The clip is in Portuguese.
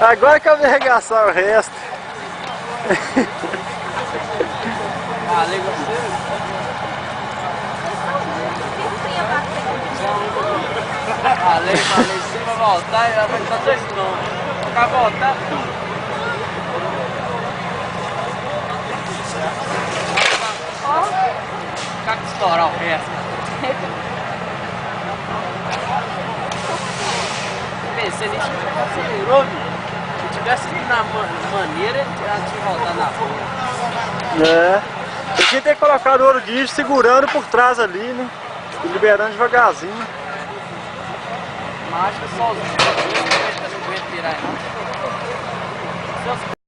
Agora que eu vou arregaçar o resto. Falei você. Falei, você vai voltar e ela vai estar dois nomes. Vai voltar. Ficar com estourar o resto. Pensei nisso, acelerou, viu? Se tivesse ido na maneira, ela tinha voltado na rua. É. Eu tinha que ter colocado o ouro guicho segurando por trás ali, né? E liberando devagarzinho. Mas acho que só os dois não aguentam virar, não.